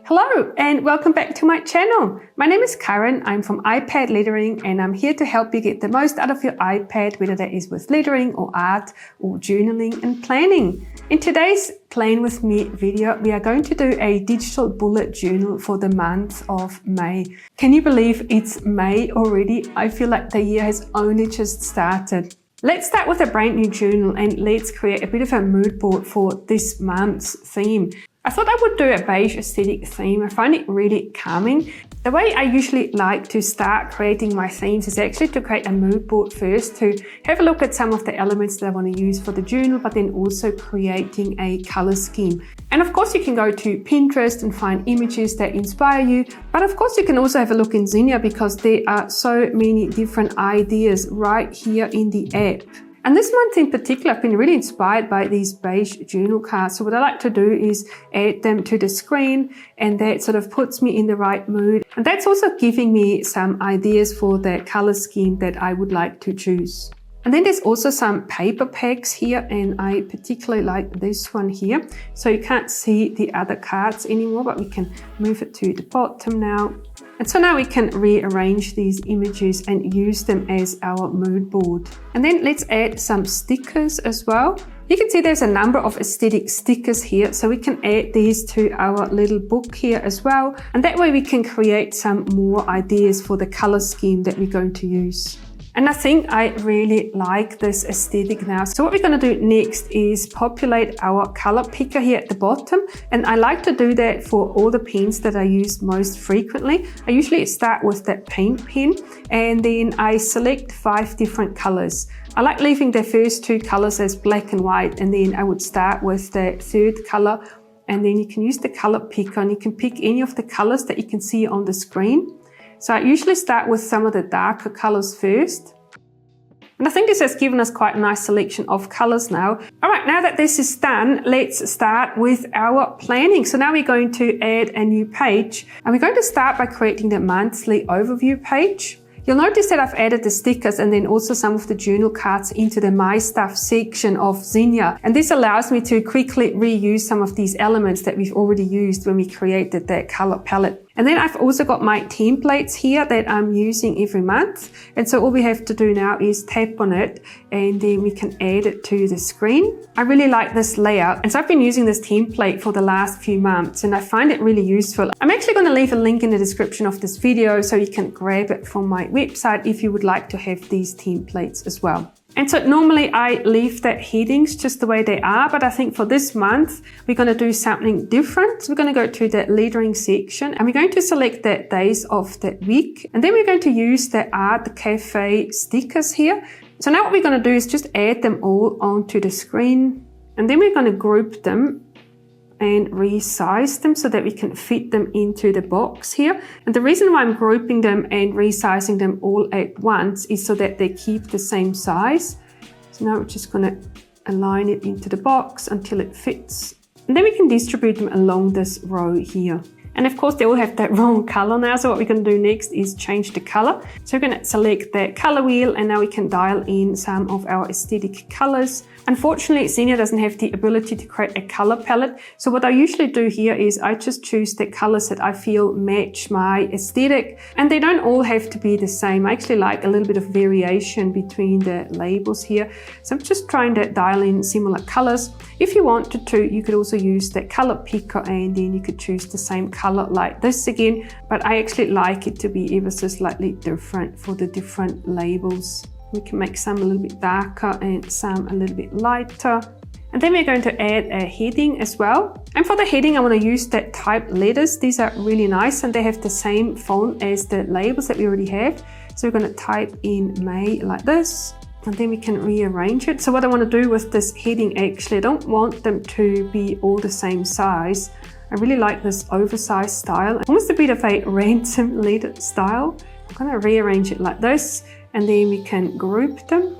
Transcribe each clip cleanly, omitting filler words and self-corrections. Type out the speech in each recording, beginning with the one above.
Hello and welcome back to my channel. My name is Karen, I'm from iPad Lettering and I'm here to help you get the most out of your iPad, whether that is with lettering or art or journaling and planning. In today's Plan With Me video, we are going to do a digital bullet journal for the month of May. Can you believe it's May already? I feel like the year has only just started. Let's start with a brand new journal and let's create a bit of a mood board for this month's theme. I thought I would do a beige aesthetic theme. I find it really calming. The way I usually like to start creating my themes is actually to create a mood board first, to have a look at some of the elements that I want to use for the journal, but then also creating a color scheme. And of course you can go to Pinterest and find images that inspire you, but of course you can also have a look in Zinnia because there are so many different ideas right here in the app. And this month in particular, I've been really inspired by these beige journal cards. So what I like to do is add them to the screen, and that sort of puts me in the right mood. And that's also giving me some ideas for the color scheme that I would like to choose. And then there's also some paper packs here, and I particularly like this one here. So you can't see the other cards anymore, but we can move it to the bottom now. And so now we can rearrange these images and use them as our mood board. And then let's add some stickers as well. You can see there's a number of aesthetic stickers here, so we can add these to our little book here as well. And that way we can create some more ideas for the color scheme that we're going to use. And I think I really like this aesthetic now. So what we're going to do next is populate our color picker here at the bottom. And I like to do that for all the pens that I use most frequently. I usually start with that paint pen and then I select 5 different colors. I like leaving the first 2 colors as black and white, and then I would start with the 3rd color, and then you can use the color picker and you can pick any of the colors that you can see on the screen. So I usually start with some of the darker colors first. And I think this has given us quite a nice selection of colors now. All right, now that this is done, let's start with our planning. So now we're going to add a new page, and we're going to start by creating the monthly overview page. You'll notice that I've added the stickers and then also some of the journal cards into the My Stuff section of Zinnia. And this allows me to quickly reuse some of these elements that we've already used when we created that color palette. And then I've also got my templates here that I'm using every month. And so all we have to do now is tap on it and then we can add it to the screen. I really like this layout. And so I've been using this template for the last few months and I find it really useful. I'm actually going to leave a link in the description of this video so you can grab it from my website if you would like to have these templates as well. And so normally I leave the headings just the way they are, but I think for this month, we're going to do something different. So we're going to go to the lettering section and we're going to select the days of the week. And then we're going to use the Art Cafe stickers here. So now what we're going to do is just add them all onto the screen. And then we're going to group them and resize them so that we can fit them into the box here. And the reason why I'm grouping them and resizing them all at once is so that they keep the same size. So now we're just going to align it into the box until it fits. And then we can distribute them along this row here. And of course they all have that wrong color now. So what we're going to do next is change the color. So we're going to select the color wheel and now we can dial in some of our aesthetic colors. Unfortunately, Zinnia doesn't have the ability to create a color palette. So what I usually do here is I just choose the colors that I feel match my aesthetic. And they don't all have to be the same. I actually like a little bit of variation between the labels here. So I'm just trying to dial in similar colors. If you wanted to, you could also use the color picker and then you could choose the same color like this again. But I actually like it to be ever so slightly different for the different labels. We can make some a little bit darker and some a little bit lighter. And then we're going to add a heading as well. And for the heading, I want to use that type letters. These are really nice and they have the same font as the labels that we already have. So we're going to type in May like this. And then we can rearrange it. So what I want to do with this heading, actually, I don't want them to be all the same size. I really like this oversized style, almost a bit of a random letter style. I'm going to rearrange it like this. And then we can group them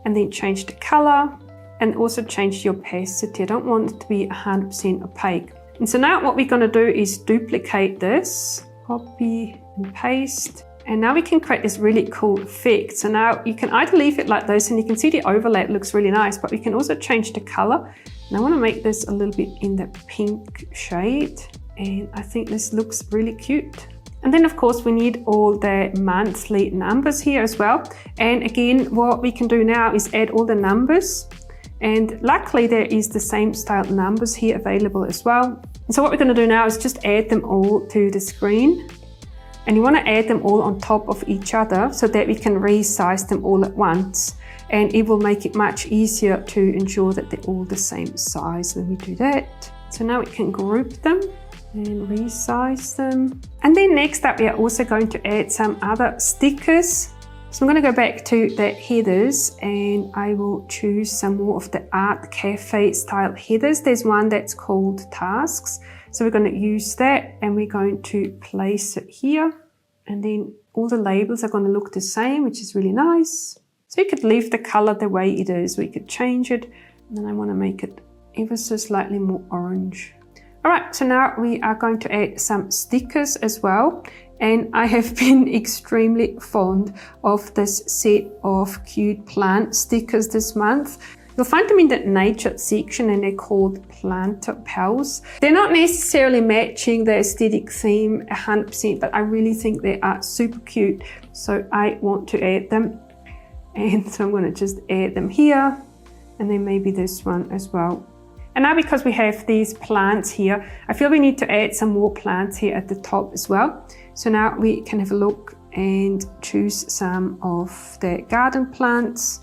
and then change the color and also change the opacity. I don't want it to be 100% opaque. And so now what we're going to do is duplicate this, copy and paste. And now we can create this really cool effect. So now you can either leave it like this and you can see the overlap looks really nice, but we can also change the color. And I want to make this a little bit in the pink shade. And I think this looks really cute. And then of course we need all the monthly numbers here as well. And again, what we can do now is add all the numbers. And luckily there is the same style numbers here available as well. And so what we're going to do now is just add them all to the screen. And you want to add them all on top of each other so that we can resize them all at once. And it will make it much easier to ensure that they're all the same size when we do that. So now we can group them and resize them. And then next up, we are also going to add some other stickers. So I'm going to go back to the headers and I will choose some more of the Art Cafe style headers. There's one that's called Tasks. So we're going to use that and we're going to place it here. And then all the labels are going to look the same, which is really nice. So you could leave the color the way it is. We could change it. And then I want to make it ever so slightly more orange. All right, so now we are going to add some stickers as well. And I have been extremely fond of this set of cute plant stickers this month. You'll find them in the nature section and they're called Planter Pals. They're not necessarily matching the aesthetic theme 100%, but I really think they are super cute. So I want to add them. And so I'm going to just add them here and then maybe this one as well. And now because we have these plants here, I feel we need to add some more plants here at the top as well. So now we can have a look and choose some of the garden plants.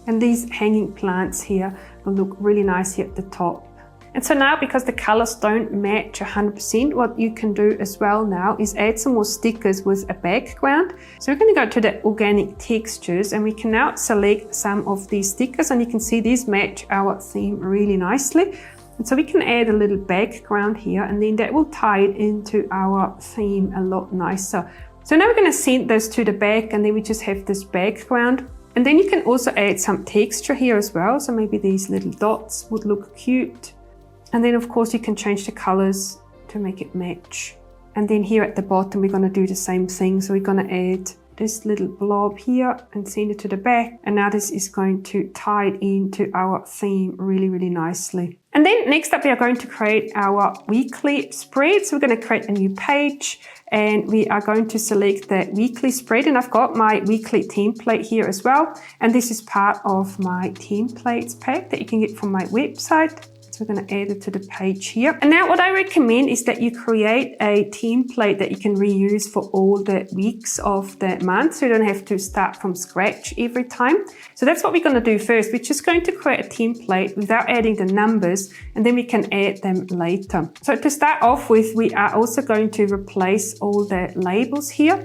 And these hanging plants here will look really nice here at the top. And so now because the colors don't match 100%, what you can do as well now is add some more stickers with a background. So we're going to go to the organic textures and we can now select some of these stickers and you can see these match our theme really nicely. And so we can add a little background here and then that will tie it into our theme a lot nicer. So now we're going to send this to the back and then we just have this background. And then you can also add some texture here as well. So maybe these little dots would look cute. And then of course you can change the colors to make it match. And then here at the bottom we're going to do the same thing. So we're going to add this little blob here and send it to the back. And now this is going to tie it into our theme really, really nicely. And then next up we are going to create our weekly spread. So we're going to create a new page and we are going to select the weekly spread. And I've got my weekly template here as well. And this is part of my templates pack that you can get from my website. So we're going to add it to the page here. And now what I recommend is that you create a template that you can reuse for all the weeks of the month. So you don't have to start from scratch every time. So that's what we're going to do first. We're just going to create a template without adding the numbers and then we can add them later. So to start off with, we are also going to replace all the labels here.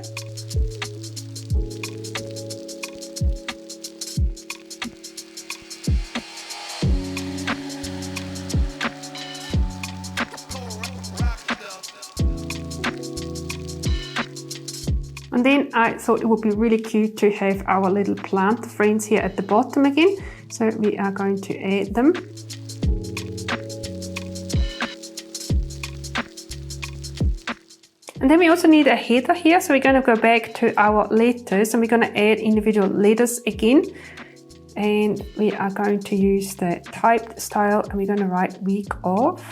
And then I thought it would be really cute to have our little plant friends here at the bottom again. So we are going to add them. And then we also need a header here. So we're going to go back to our letters and we're going to add individual letters again. And we are going to use the typed style and we're going to write week of.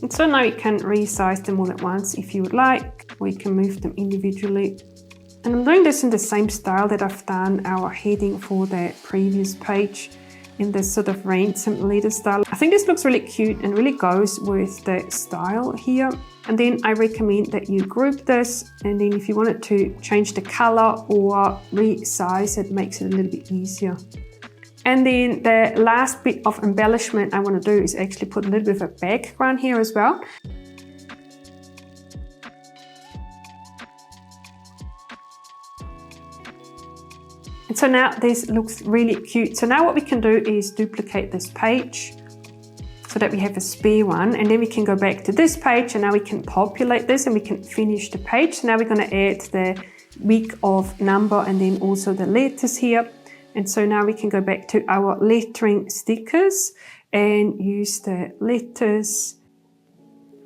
And so now you can resize them all at once if you would like. We can move them individually. And I'm doing this in the same style that I've done our heading for the previous page, in this sort of ransom letter style. I think this looks really cute and really goes with the style here. And then I recommend that you group this, and then if you wanted to change the color or resize it, makes it a little bit easier. And then the last bit of embellishment I want to do is actually put a little bit of a background here as well. And so now this looks really cute. So now what we can do is duplicate this page so that we have a spare one, and then we can go back to this page and now we can populate this and we can finish the page. So now we're going to add the week of number and then also the letters here. And so now we can go back to our lettering stickers and use the letters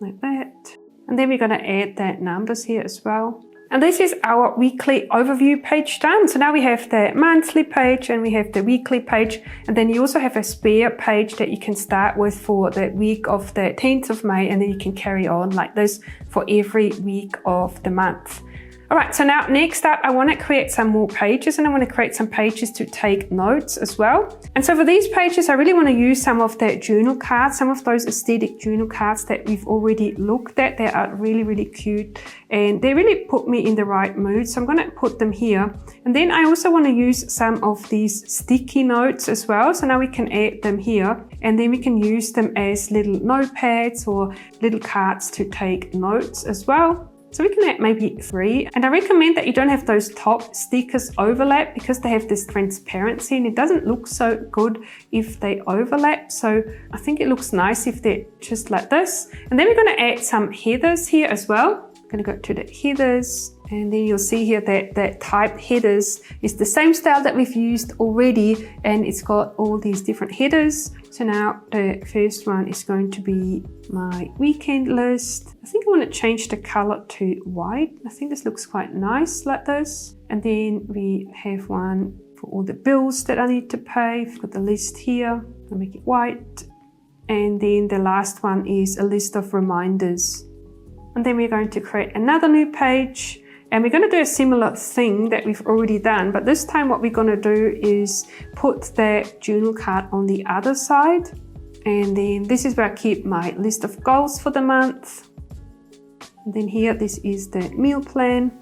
like that. And then we're going to add the numbers here as well. And this is our weekly overview page done. So now we have the monthly page and we have the weekly page. And then you also have a spare page that you can start with for the week of the 10th of May. And then you can carry on like this for every week of the month. All right, so now next up, I want to create some more pages and I want to create some pages to take notes as well. And so for these pages, I really want to use some of the journal cards, some of those aesthetic journal cards that we've already looked at. They are really, really cute and they really put me in the right mood. So I'm going to put them here. And then I also want to use some of these sticky notes as well. So now we can add them here and then we can use them as little notepads or little cards to take notes as well. So we can add maybe 3. And I recommend that you don't have those top stickers overlap because they have this transparency and it doesn't look so good if they overlap. So I think it looks nice if they're just like this. And then we're going to add some headers here as well. I'm going to go to the headers. And then you'll see here that that type headers is the same style that we've used already. And it's got all these different headers. So now the first one is going to be my weekend list. I think I want to change the color to white. I think this looks quite nice like this. And then we have one for all the bills that I need to pay. We've got the list here. I'll make it white. And then the last one is a list of reminders. And then we're going to create another new page. And we're going to do a similar thing that we've already done, but this time what we're going to do is put the journal card on the other side. And then this is where I keep my list of goals for the month. And then here, this is the meal plan.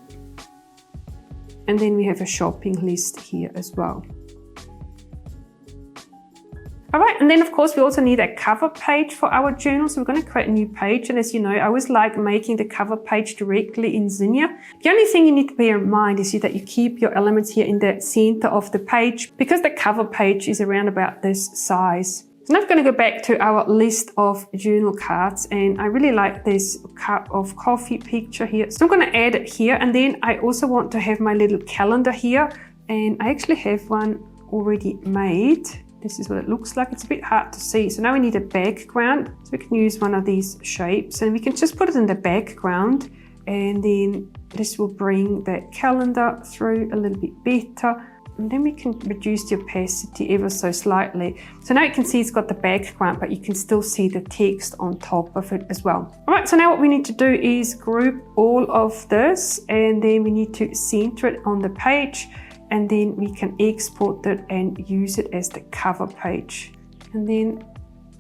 And then we have a shopping list here as well. All right, and then of course we also need a cover page for our journal. So we're going to create a new page. And as you know, I always like making the cover page directly in Zinnia. The only thing you need to bear in mind is that you keep your elements here in the center of the page because the cover page is around about this size. So now I'm going to go back to our list of journal cards and I really like this cup of coffee picture here. So I'm going to add it here and then I also want to have my little calendar here and I actually have one already made. This is what it looks like. It's a bit hard to see. So now we need a background. So we can use one of these shapes and we can just put it in the background and then this will bring the calendar through a little bit better. And then we can reduce the opacity ever so slightly. So now you can see it's got the background, but you can still see the text on top of it as well. All right, so now what we need to do is group all of this and then we need to center it on the page. And then we can export it and use it as the cover page. And then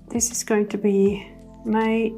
this is going to be May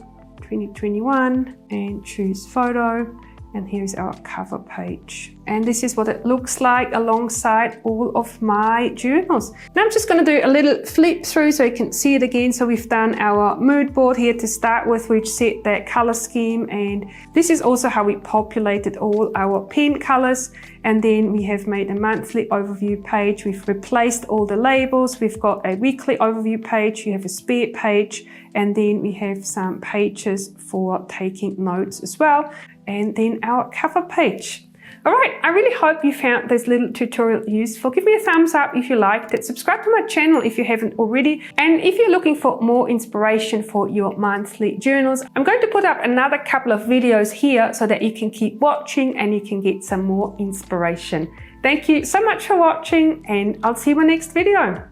2021 and choose photo. And here's our cover page. And this is what it looks like alongside all of my journals. Now I'm just going to do a little flip through so you can see it again. So we've done our mood board here to start with. We've set that color scheme. And this is also how we populated all our pen colors. And then we have made a monthly overview page. We've replaced all the labels. We've got a weekly overview page. You have a spare page. And then we have some pages for taking notes as well. And then our cover page. All right, I really hope you found this little tutorial useful. Give me a thumbs up if you liked it. Subscribe to my channel if you haven't already. And if you're looking for more inspiration for your monthly journals, I'm going to put up another couple of videos here so that you can keep watching and you can get some more inspiration. Thank you so much for watching and I'll see you in my next video.